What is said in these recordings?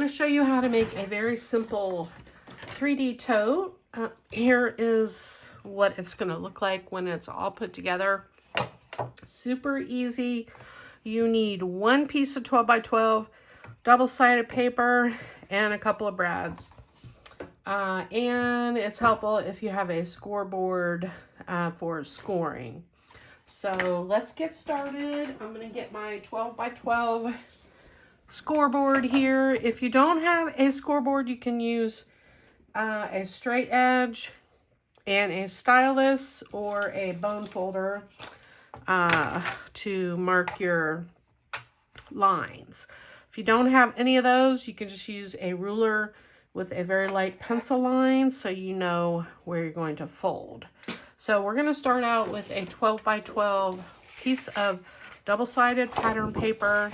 to show you how to make a very simple 3D tote. Here is what it's going to look like when it's all put together. Super easy. You need one piece of 12 by 12 double-sided paper and a couple of brads. And it's helpful if you have a scoreboard for scoring. So let's get started. I'm going to get my 12 by 12 scoreboard here. If you don't have a scoreboard, you can use a straight edge and a stylus or a bone folder to mark your lines. If you don't have any of those, you can just use a ruler with a very light pencil line so you know where you're going to fold. So we're going to start out with a 12 by 12 piece of double-sided pattern paper,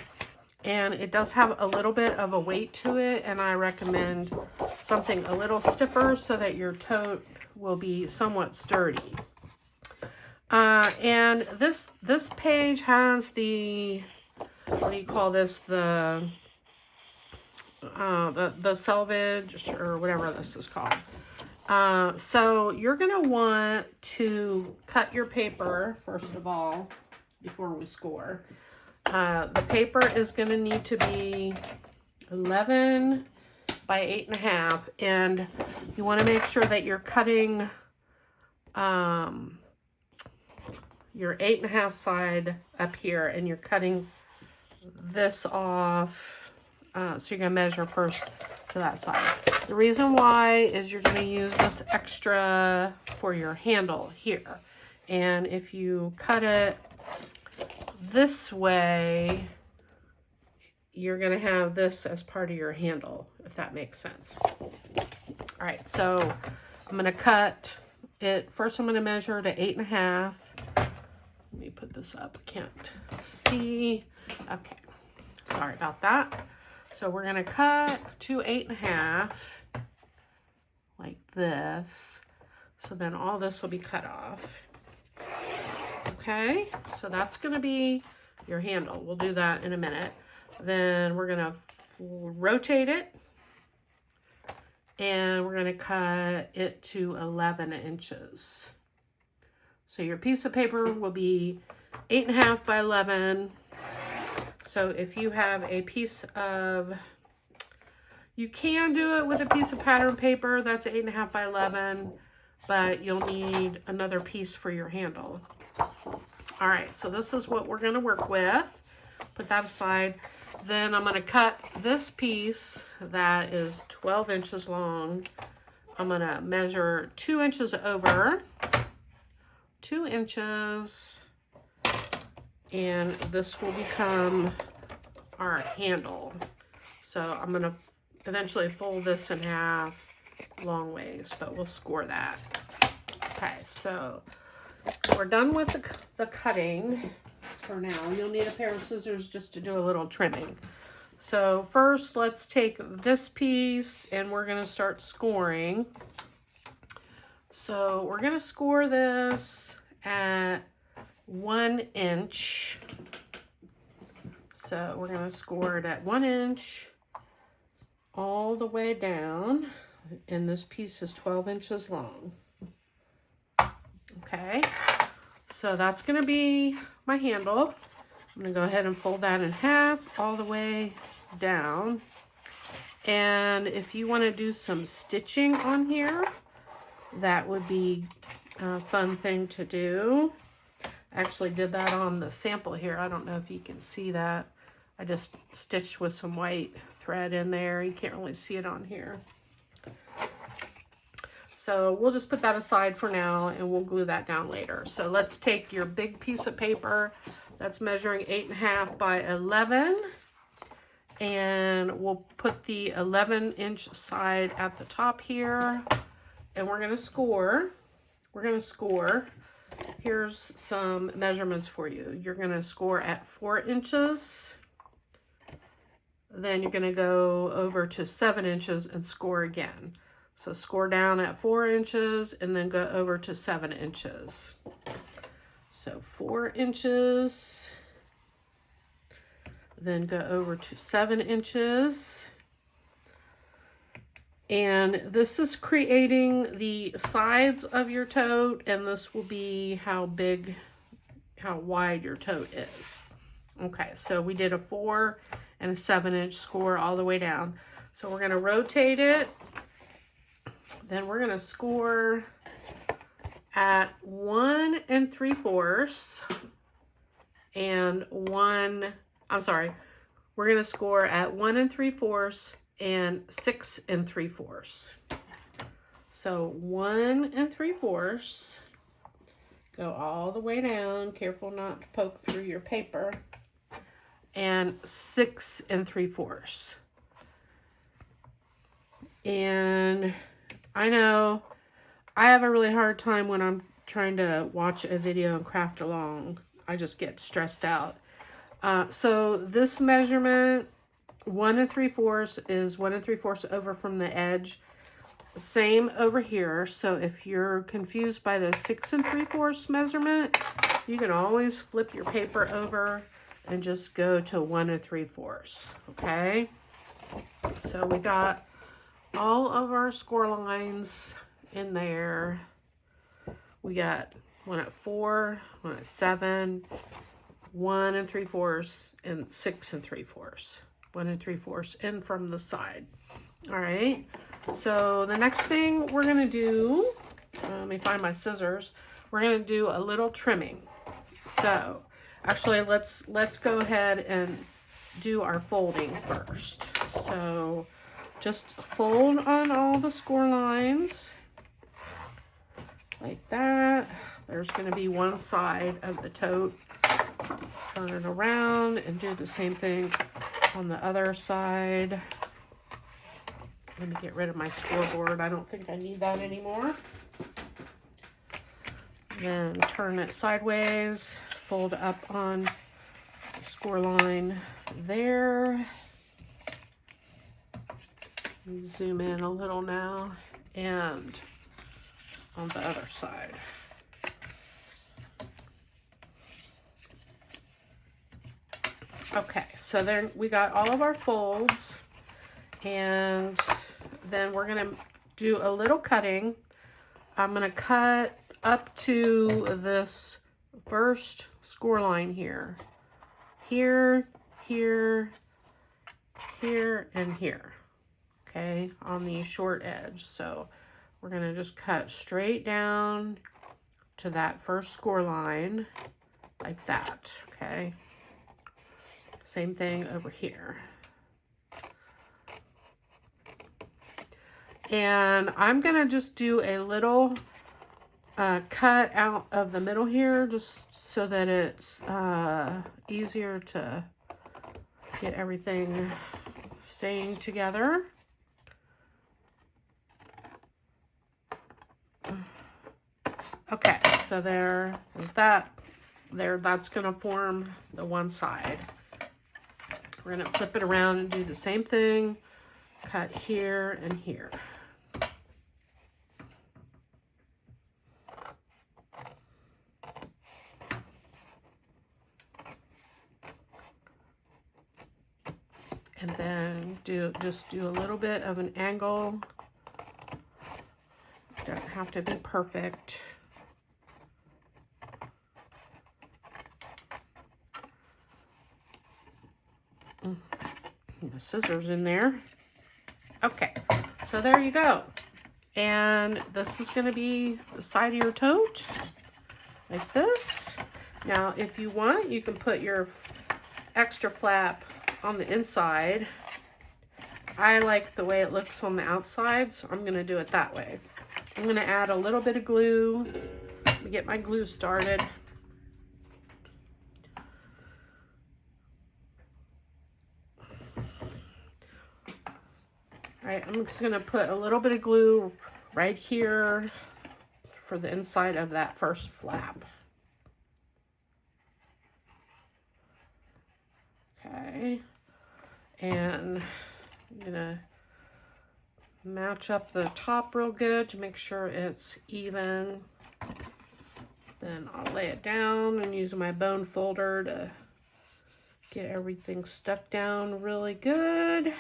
and it does have a little bit of a weight to it, and I recommend something a little stiffer so that your tote will be somewhat sturdy. And this page has the, what do you call this, the selvage or whatever this is called. So you're going to want to cut your paper, first of all, before we score. The paper is going to need to be 11 by 8.5, and you want to make sure that you're cutting your 8.5 side up here, and you're cutting this off. So you're going to measure first to that side. The reason why is you're going to use this extra for your handle here. And if you cut it this way, you're going to have this as part of your handle, if that makes sense. All right, so I'm going to cut it. First, I'm going to measure to 8.5. Let me put this up. Can't see. Okay, sorry about that. So we're going to cut to 8.5 like this. So then all this will be cut off. Okay, so that's going to be your handle. We'll do that in a minute. Then we're going to rotate it, and we're going to cut it to 11 inches. So your piece of paper will be 8.5 by 11. So if you have a piece of, you can do it with a piece of pattern paper that's 8.5 by 11, but you'll need another piece for your handle. All right, so this is what we're going to work with. Put that aside. Then I'm going to cut this piece that is 12 inches long. I'm going to measure 2 inches over, 2 inches, and this will become our handle. So I'm going to eventually fold this in half long ways, but we'll score that. Okay, so we're done with the cutting for now. You'll need a pair of scissors just to do a little trimming. So first, let's take this piece and we're going to start scoring. So we're going to score this at 1 inch. So we're going to score it at 1 inch all the way down, and this piece is 12 inches long. Okay, so that's going to be my handle. I'm going to go ahead and fold that in half all the way down. And if you want to do some stitching on here, that would be a fun thing to do. I actually did that on the sample here. I don't know if you can see that. I just stitched with some white thread in there. You can't really see it on here. So we'll just put that aside for now, and we'll glue that down later. So let's take your big piece of paper that's measuring 8.5 by 11, and we'll put the 11-inch side at the top here, and we're going to score. We're going to score. Here's some measurements for you. You're going to score at 4 inches. Then you're going to go over to 7 inches and score again. So score down at 4 inches and then go over to 7 inches. So 4 inches, then go over to 7 inches, And this is creating the sides of your tote, and this will be how wide your tote is. Okay, so we did a 4 and a 7-inch score all the way down. So we're going to rotate it. Then we're going to score at 1 3/4 and we're going to score at 1 3/4 and 6 3/4. So 1 3/4, go all the way down, careful not to poke through your paper, and 6 3/4. And I know I have a really hard time when I'm trying to watch a video and craft along. I just get stressed out. So this measurement, 1 3/4 is 1 3/4 over from the edge. Same over here. So if you're confused by the 6 3/4 measurement, you can always flip your paper over and just go to 1 3/4. Okay. So we got all of our score lines in there. We got one at 4, one at 7, 1 3/4, and 6 3/4. 1 3/4 in from the side. All right. So the next thing we're gonna do, let me find my scissors. We're gonna do a little trimming. So actually, let's go ahead and do our folding first. So just fold on all the score lines like that. There's going to be one side of the tote. Turn it around and do the same thing on the other side. Let me get rid of my scoreboard. I don't think I need that anymore. Then turn it sideways, fold up on the score line there. Zoom in a little now, and on the other side. Okay, so then we got all of our folds, and then we're gonna do a little cutting. I'm gonna cut up to this first score line here. Here, here, here, and here. Okay, on the short edge. So we're going to just cut straight down to that first score line like that. Okay, same thing over here. And I'm going to just do a little cut out of the middle here, just so that it's easier to get everything staying together. Okay, so there is that. That's going to form the one side. We're going to flip it around and do the same thing. Cut here and here. And then just do a little bit of an angle. Don't have to be perfect. The scissors in there. Okay, so there you go. And this is going to be the side of your tote, like this. Now, if you want, you can put your extra flap on the inside. I like the way it looks on the outside, so I'm going to do it that way. I'm going to add a little bit of glue. Let me get my glue started. All right, I'm just going to put a little bit of glue right here for the inside of that first flap. Okay, and I'm going to match up the top real good to make sure it's even. Then I'll lay it down and use my bone folder to get everything stuck down really good.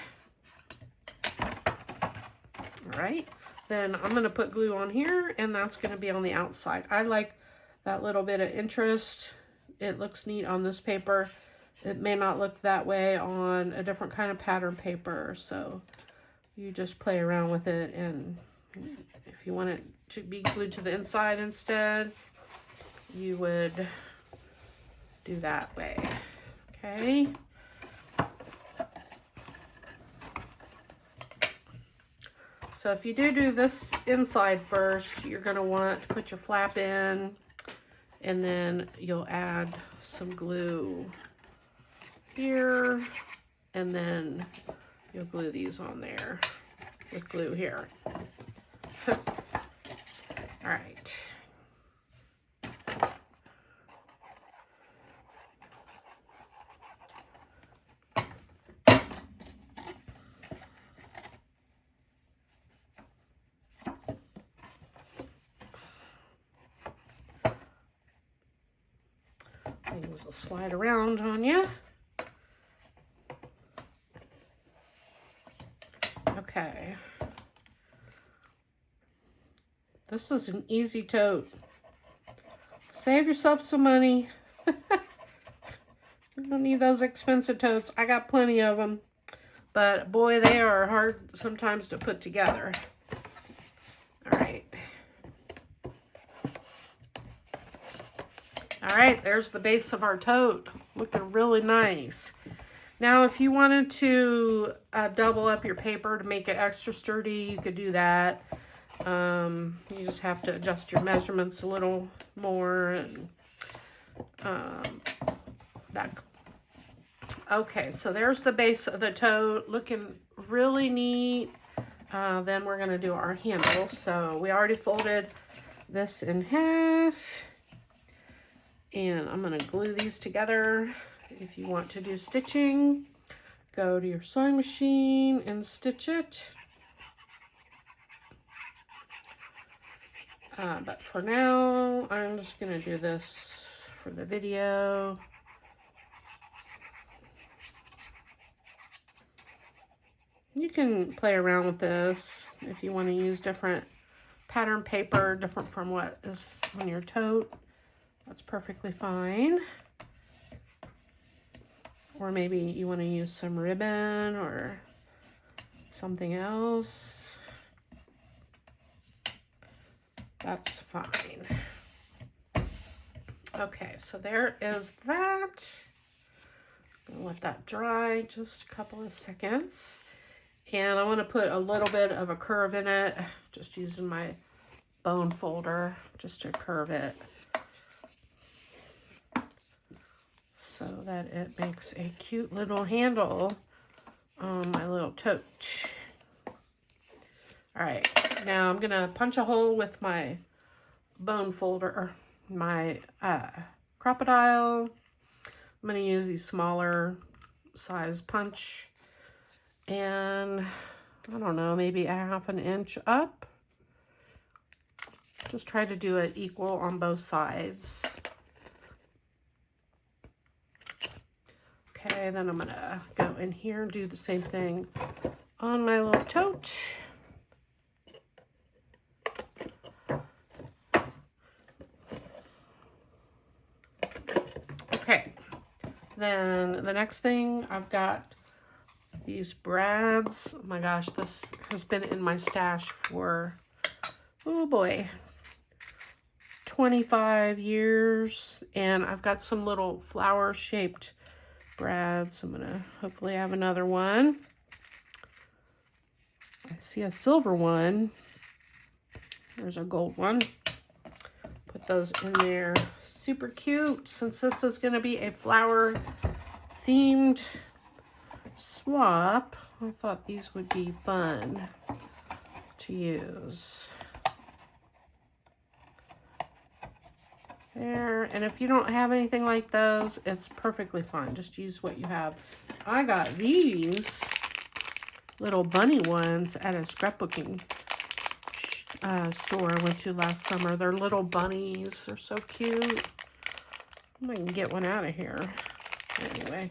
All right, then I'm going to put glue on here, and that's going to be on the outside. I like that little bit of interest. It looks neat on this paper. It may not look that way on a different kind of pattern paper, so you just play around with it, and if you want it to be glued to the inside instead, you would do that way. Okay. So if you do this inside first, you're going to want to put your flap in, and then you'll add some glue here, and then you'll glue these on there with glue here. All right. Things will slide around on you. Okay. This is an easy tote. Save yourself some money. You don't need those expensive totes. I got plenty of them. But boy, they are hard sometimes to put together. All right. All right, there's the base of our tote. Looking really nice. Now, if you wanted to double up your paper to make it extra sturdy, you could do that. You just have to adjust your measurements a little more. And that. Okay, so there's the base of the tote. Looking really neat. Then we're going to do our handle. So we already folded this in half. And I'm going to glue these together. If you want to do stitching, go to your sewing machine and stitch it. But for now, I'm just going to do this for the video. You can play around with this if you want to use different pattern paper, different from what is on your tote. That's perfectly fine. Or maybe you want to use some ribbon or something else. That's fine. Okay, so there is that. I'm gonna let that dry just a couple of seconds. And I want to put a little bit of a curve in it, just using my bone folder just to curve it, so that it makes a cute little handle on my little tote. All right, now I'm gonna punch a hole with my bone folder, or my crocodile. I'm gonna use these smaller size punch, and I don't know, maybe a ½ an inch up. Just try to do it equal on both sides. Okay, then I'm gonna go in here and do the same thing on my little tote. Okay, then the next thing, I've got these brads. Oh my gosh, this has been in my stash for, oh boy, 25 years. And I've got some little flower shaped brads. I'm gonna hopefully have another one. I see a silver one. There's a gold one. Put those in there. Super cute, since this is gonna be a flower themed swap. I thought these would be fun to use. There, and if you don't have anything like those, it's perfectly fine. Just use what you have. I got these little bunny ones at a scrapbooking store I went to last summer. They're little bunnies. They're so cute. I can get one out of here. Anyway,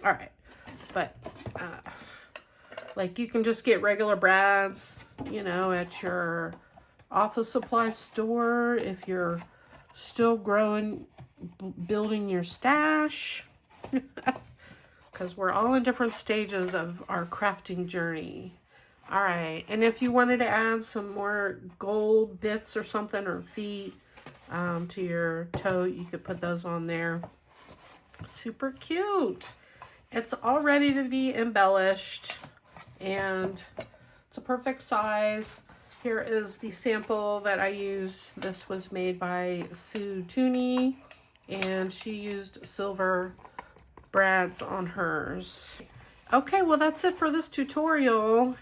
all right. But Like you can just get regular brads, you know, at your office supply store if you're still building your stash. Because we're all in different stages of our crafting journey. All right, and if you wanted to add some more gold bits or something, or feet to your tote, you could put those on there. Super cute. It's all ready to be embellished, and it's a perfect size. Here is the sample that I used. This was made by Sue Tooney, and she used silver brads on hers. Okay, well that's it for this tutorial.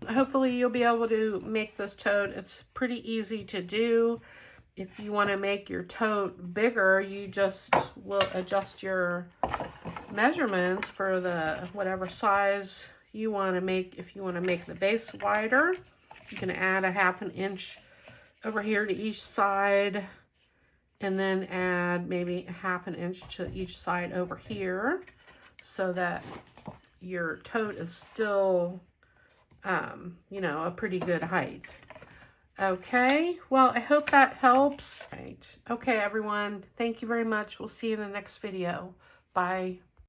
Hopefully you'll be able to make this tote. It's pretty easy to do. If you want to make your tote bigger, you just will adjust your measurements for the whatever size you want to make. If you want to make the base wider, you can add a 1/2 inch over here to each side, and then add maybe a 1/2 inch to each side over here, so that your tote is still, you know, a pretty good height. Okay, well, I hope that helps. Right. Okay, everyone, thank you very much. We'll see you in the next video. Bye.